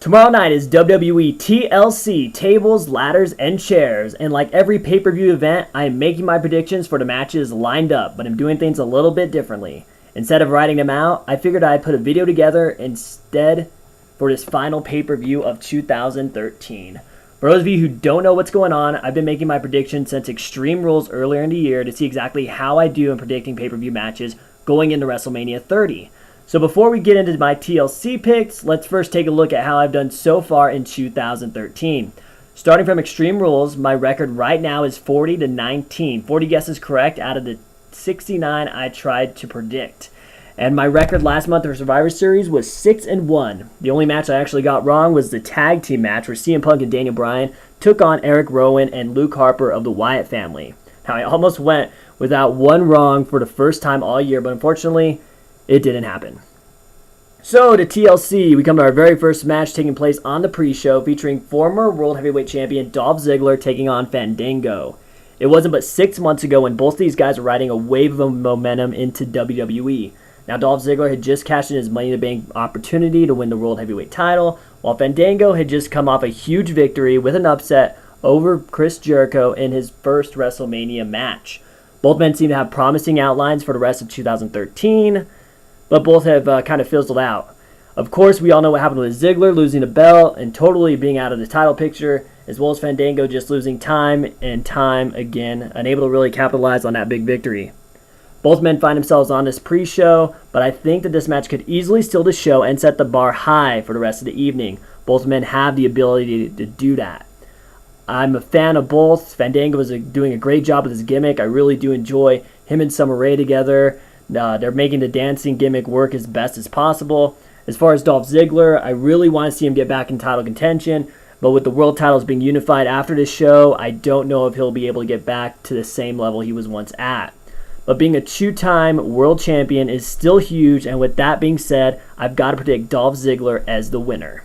Tomorrow night is WWE TLC, tables, ladders, and chairs. And like every pay-per-view event, I am making my predictions for the matches lined up, but I'm doing things a little bit differently. Instead of writing them out, I figured I'd put a video together instead for this final pay-per-view of 2013. For those of you who don't know what's going on, I've been making my predictions since Extreme Rules earlier in the year to see exactly how I do in predicting pay-per-view matches going into WrestleMania 30. So before we get into my TLC picks, let's first take a look at how I've done so far in 2013. Starting from Extreme Rules, my record right now is 40-19. 40 guesses correct out of the 69 I tried to predict. And my record last month for Survivor Series was 6-1. The only match I actually got wrong was the tag team match where CM Punk and Daniel Bryan took on Erick, Rowan, and Luke Harper of the Wyatt family. Now, I almost went without one wrong for the first time all year, but unfortunately, it didn't happen. So to TLC, we come to our very first match taking place on the pre-show featuring former World Heavyweight Champion Dolph Ziggler taking on Fandango. It wasn't but 6 months ago when both these guys were riding a wave of momentum into WWE. Now Dolph Ziggler had just cashed in his Money in the Bank opportunity to win the World Heavyweight title, while Fandango had just come off a huge victory with an upset over Chris Jericho in his first WrestleMania match. Both men seem to have promising outlines for the rest of 2013, but both have kind of fizzled out. Of course, we all know what happened with Ziggler losing the belt and totally being out of the title picture, as well as Fandango just losing time and time again, unable to really capitalize on that big victory. Both men find themselves on this pre-show, but I think that this match could easily steal the show and set the bar high for the rest of the evening. Both men have the ability to do that. I'm a fan of both. Fandango is doing a great job with his gimmick. I really do enjoy him and Summer Rae together. They're making the dancing gimmick work as best as possible. As far as Dolph Ziggler, I really want to see him get back in title contention, but with the world titles being unified after this show, I don't know if he'll be able to get back to the same level he was once at. But being a two-time world champion is still huge, and with that being said, I've got to predict Dolph Ziggler as the winner.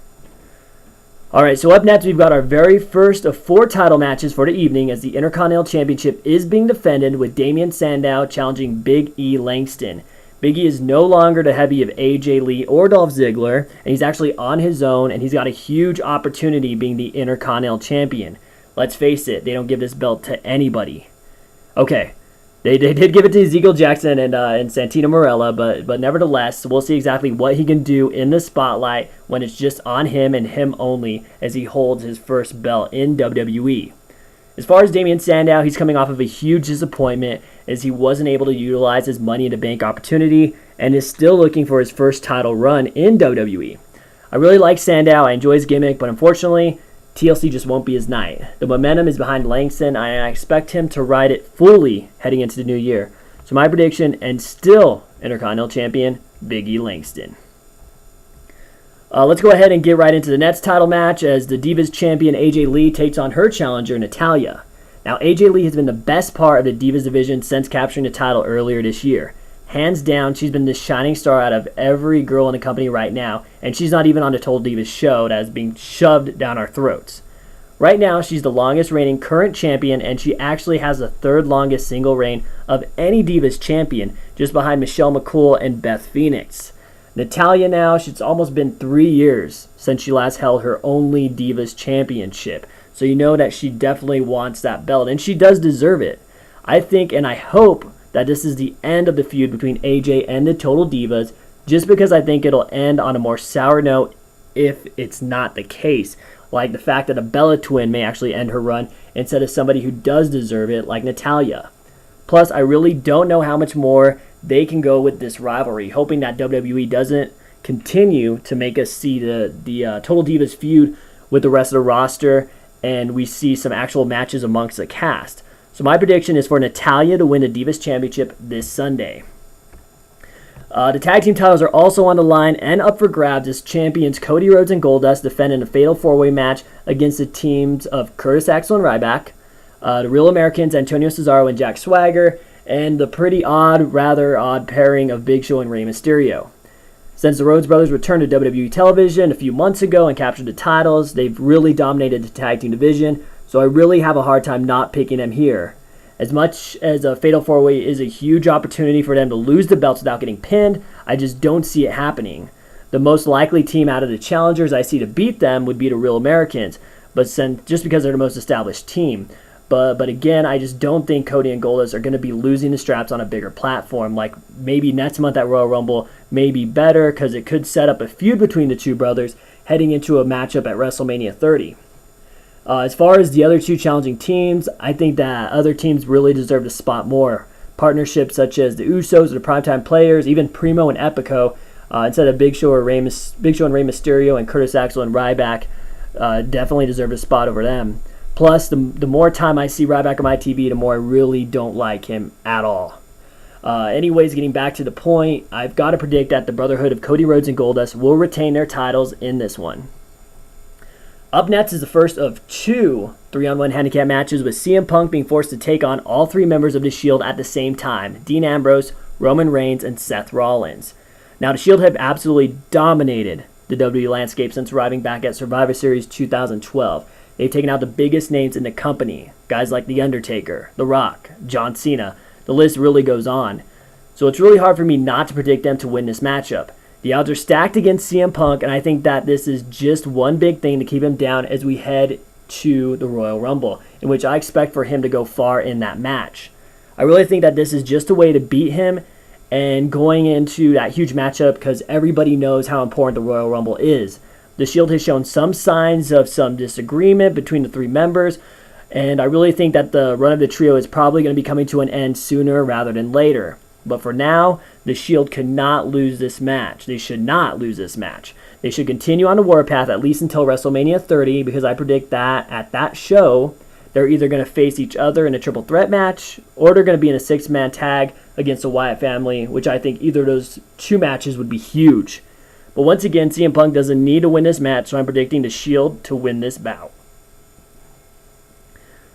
Alright, so up next we've got our very first of 4 title matches for the evening as the Intercontinental Championship is being defended with Damien Sandow challenging Big E Langston. Big E is no longer the heavy of AJ Lee or Dolph Ziggler, and he's actually on his own, and he's got a huge opportunity being the Intercontinental Champion. Let's face it, they don't give this belt to anybody. Okay, they did give it to Ezekiel Jackson and Santino Marella, but nevertheless, we'll see exactly what he can do in the spotlight when it's just on him and him only as he holds his first belt in WWE. As far as Damien Sandow, he's coming off of a huge disappointment as he wasn't able to utilize his Money in the Bank opportunity and is still looking for his first title run in WWE. I really like Sandow, I enjoy his gimmick, but unfortunately, TLC just won't be his night. The momentum is behind Langston, and I expect him to ride it fully heading into the new year. So my prediction, and still Intercontinental Champion, Big E Langston. Let's go ahead and get right into the next title match as the Divas champion AJ Lee takes on her challenger Natalya. Now AJ Lee has been the best part of the Divas division since capturing the title earlier this year. Hands down, she's been the shining star out of every girl in the company right now, and she's not even on the Total Divas show that is being shoved down our throats. Right now, she's the longest reigning current champion, and she actually has the 3rd longest single reign of any Divas champion, just behind Michelle McCool and Beth Phoenix. Natalya now, it's almost been 3 years since she last held her only Divas championship, so you know that she definitely wants that belt, and she does deserve it. I think and I hope that this is the end of the feud between AJ and the Total Divas, just because I think it'll end on a more sour note if it's not the case. Like the fact that a Bella twin may actually end her run instead of somebody who does deserve it, like Natalya. Plus, I really don't know how much more they can go with this rivalry, hoping that WWE doesn't continue to make us see the Total Divas feud with the rest of the roster, and we see some actual matches amongst the cast. So my prediction is for Natalya to win the Divas Championship this Sunday. The tag team titles are also on the line and up for grabs as champions Cody, Rhodes, and Goldust defend in a fatal 4-way match against the teams of Curtis Axel and Ryback, the Real Americans Antonio Cesaro and Jack Swagger, and the rather odd pairing of Big Show and Rey Mysterio. Since the Rhodes brothers returned to WWE television a few months ago and captured the titles, they've really dominated the tag team division, so I really have a hard time not picking them here. As much as a Fatal 4-Way is a huge opportunity for them to lose the belts without getting pinned, I just don't see it happening. The most likely team out of the challengers I see to beat them would be the Real Americans, but just because they're the most established team. But again, I just don't think Cody and Goldust are going to be losing the straps on a bigger platform. Like maybe next month at Royal Rumble may be better because it could set up a feud between the two brothers heading into a matchup at WrestleMania 30. As far as the other two challenging teams, I think that other teams really deserve to spot more. Partnerships such as the Usos or the Primetime Players, even Primo and Epico, instead of Big Show and Rey Mysterio and Curtis Axel and Ryback, definitely deserve a spot over them. Plus, the more time I see Ryback on my TV, the more I really don't like him at all. Anyways, getting back to the point, I've got to predict that the Brotherhood of Cody Rhodes and Goldust will retain their titles in this one. Up next is the first of two 3-on-1 handicap matches, with CM Punk being forced to take on all three members of the Shield at the same time: Dean Ambrose, Roman Reigns, and Seth Rollins. Now, the Shield have absolutely dominated the WWE landscape since arriving back at Survivor Series 2012. They've taken out the biggest names in the company, guys like The Undertaker, The Rock, John Cena. The list really goes on. So it's really hard for me not to predict them to win this matchup. The odds are stacked against CM Punk, and I think that this is just one big thing to keep him down as we head to the Royal Rumble, in which I expect for him to go far in that match. I really think that this is just a way to beat him and going into that huge matchup because everybody knows how important the Royal Rumble is. The Shield has shown some signs of some disagreement between the three members, and I really think that the run of the trio is probably going to be coming to an end sooner rather than later. But for now, the Shield cannot lose this match. They should not lose this match. They should continue on the warpath at least until WrestleMania 30, because I predict that at that show, they're either going to face each other in a triple threat match, or they're going to be in a 6-man tag against the Wyatt family, which I think either of those two matches would be huge. But once again, CM Punk doesn't need to win this match, so I'm predicting the Shield to win this bout.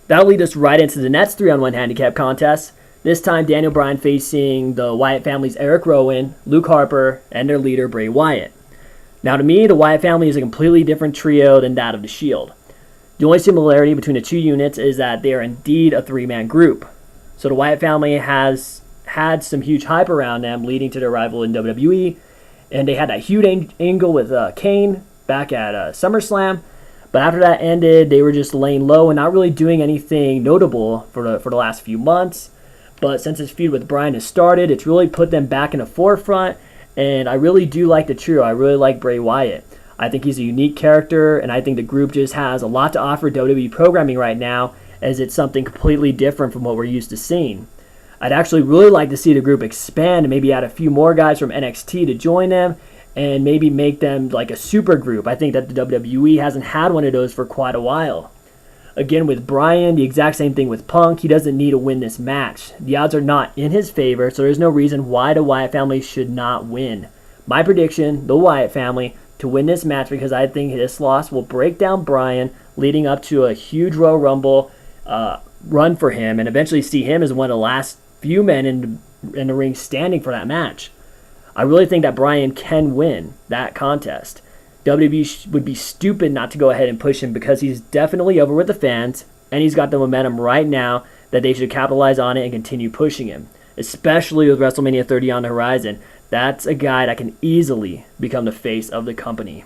That'll lead us right into the next 3-on-1 handicap contest. This time, Daniel Bryan facing the Wyatt family's Erick Rowan, Luke Harper, and their leader, Bray Wyatt. Now, to me, the Wyatt family is a completely different trio than that of the Shield. The only similarity between the two units is that they are indeed a 3-man group. So the Wyatt family has had some huge hype around them leading to their arrival in WWE, and they had that huge angle with Kane back at SummerSlam. But after that ended, they were just laying low and not really doing anything notable for the last few months. But since this feud with Bryan has started, it's really put them back in the forefront. And I really do like the trio. I really like Bray Wyatt. I think he's a unique character, and I think the group just has a lot to offer WWE programming right now, as it's something completely different from what we're used to seeing. I'd actually really like to see the group expand and maybe add a few more guys from NXT to join them and maybe make them like a super group. I think that the WWE hasn't had one of those for quite a while. Again, with Bryan, the exact same thing with Punk. He doesn't need to win this match. The odds are not in his favor, so there's no reason why the Wyatt family should not win. My prediction, the Wyatt family, to win this match, because I think this loss will break down Bryan, leading up to a huge Royal Rumble run for him, and eventually see him as one of the last few men in the ring standing for that match. I really think that Bryan can win that contest. WWE would be stupid not to go ahead and push him, because he's definitely over with the fans, and he's got the momentum right now that they should capitalize on it and continue pushing him, especially with WrestleMania 30 on the horizon. That's a guy that can easily become the face of the company.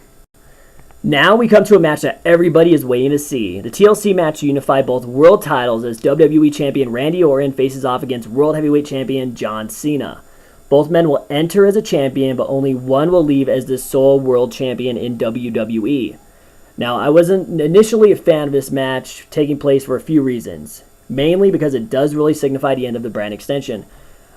Now we come to a match that everybody is waiting to see. The TLC match unified both world titles as WWE Champion Randy Orton faces off against World Heavyweight Champion John Cena. Both men will enter as a champion, but only one will leave as the sole world champion in WWE. Now, I wasn't initially a fan of this match taking place for a few reasons. Mainly because it does really signify the end of the brand extension.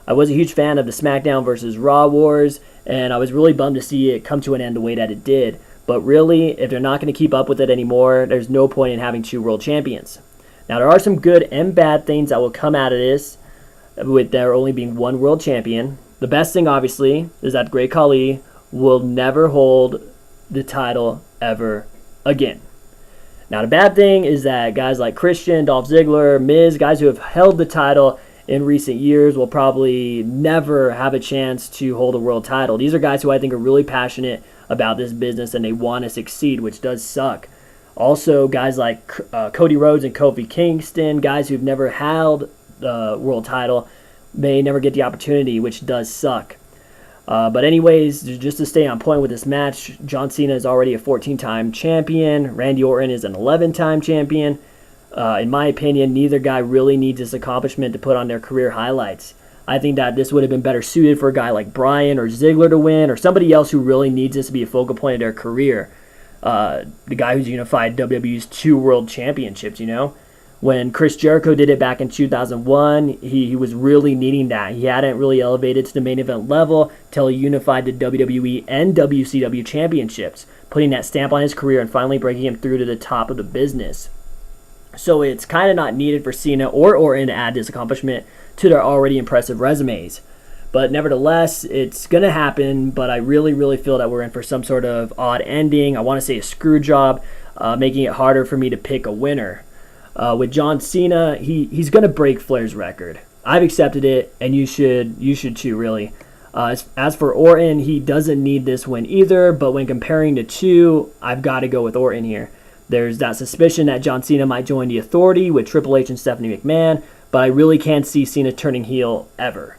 I was a huge fan of the SmackDown versus Raw Wars, and I was really bummed to see it come to an end the way that it did. But really, if they're not going to keep up with it anymore, there's no point in having two world champions. Now, there are some good and bad things that will come out of this, with there only being one world champion. The best thing, obviously, is that Great Khali will never hold the title ever again. Now, the bad thing is that guys like Christian, Dolph Ziggler, Miz, guys who have held the title in recent years will probably never have a chance to hold a world title. These are guys who I think are really passionate about this business and they want to succeed, which does suck. Also, guys like Cody Rhodes and Kofi Kingston, guys who've never held the world title, may never get the opportunity, which does suck. But anyways, just to stay on point with this match, John Cena is already a 14-time champion. Randy Orton is an 11-time champion. In my opinion, neither guy really needs this accomplishment to put on their career highlights. I think that this would have been better suited for a guy like Bryan or Ziggler to win, or somebody else who really needs this to be a focal point of their career. The guy who's unified WWE's 2 world championships, When Chris Jericho did it back in 2001, he was really needing that. He hadn't really elevated to the main event level till he unified the WWE and WCW championships, putting that stamp on his career and finally breaking him through to the top of the business. So it's kind of not needed for Cena or Orton to add this accomplishment to their already impressive resumes. But nevertheless, it's going to happen, but I really, really feel that we're in for some sort of odd ending. I want to say a screw job, making it harder for me to pick a winner. With John Cena, he's going to break Flair's record. I've accepted it, and you should too, really. As for Orton, he doesn't need this win either, but when comparing the two, I've got to go with Orton here. There's that suspicion that John Cena might join the Authority with Triple H and Stephanie McMahon, but I really can't see Cena turning heel ever.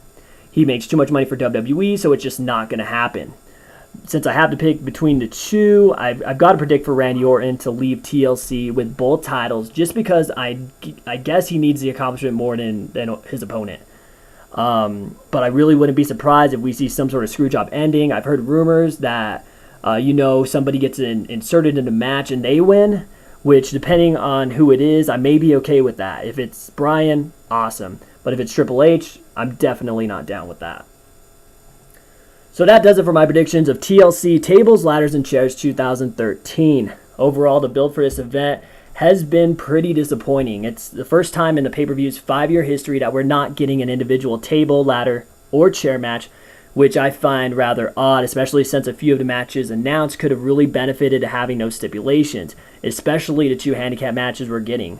He makes too much money for WWE, so it's just not going to happen. Since I have to pick between the two, I've got to predict for Randy Orton to leave TLC with both titles, just because I guess he needs the accomplishment more than his opponent. But I really wouldn't be surprised if we see some sort of screwjob ending. I've heard rumors that somebody gets inserted in the match and they win, which depending on who it is, I may be okay with that. If it's Bryan, awesome. But if it's Triple H, I'm definitely not down with that. So that does it for my predictions of TLC Tables, Ladders, and Chairs 2013. Overall, the build for this event has been pretty disappointing. It's the first time in the pay-per-view's 5-year history that we're not getting an individual table, ladder, or chair match, which I find rather odd, especially since a few of the matches announced could have really benefited to having no stipulations, especially the 2 handicap matches we're getting.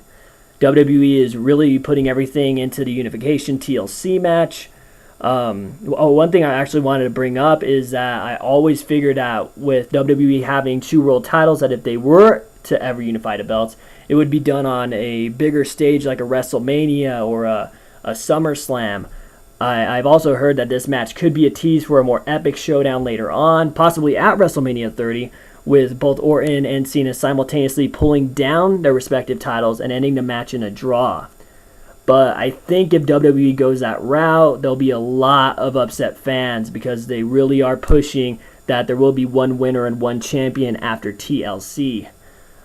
WWE is really putting everything into the Unification TLC match. One thing I actually wanted to bring up is that I always figured out with WWE having 2 world titles that if they were to ever unify the belts, it would be done on a bigger stage like a WrestleMania or a SummerSlam. I've also heard that this match could be a tease for a more epic showdown later on, possibly at WrestleMania 30, with both Orton and Cena simultaneously pulling down their respective titles and ending the match in a draw. But I think if WWE goes that route, there'll be a lot of upset fans because they really are pushing that there will be 1 winner and 1 champion after TLC.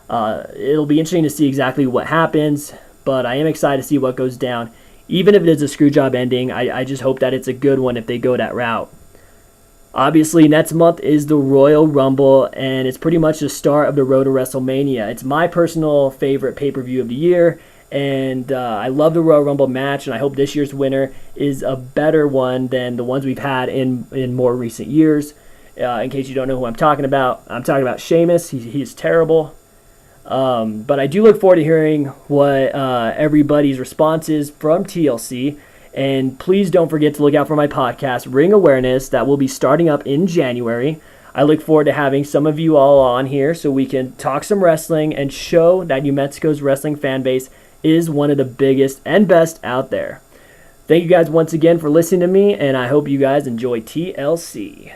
It'll be interesting to see exactly what happens, but I am excited to see what goes down. Even if it is a screwjob ending, I just hope that it's a good one if they go that route. Obviously, next month is the Royal Rumble, and it's pretty much the start of the road to WrestleMania. It's my personal favorite pay-per-view of the year, and I love the Royal Rumble match, and I hope this year's winner is a better one than the ones we've had in more recent years. In case you don't know who I'm talking about Sheamus. He's terrible. But I do look forward to hearing what everybody's response is from TLC. And please don't forget to look out for my podcast, Ring Awareness, that will be starting up in January. I look forward to having some of you all on here so we can talk some wrestling and show that New Mexico's wrestling fan base is one of the biggest and best out there. Thank you guys once again for listening to me, and I hope you guys enjoy TLC.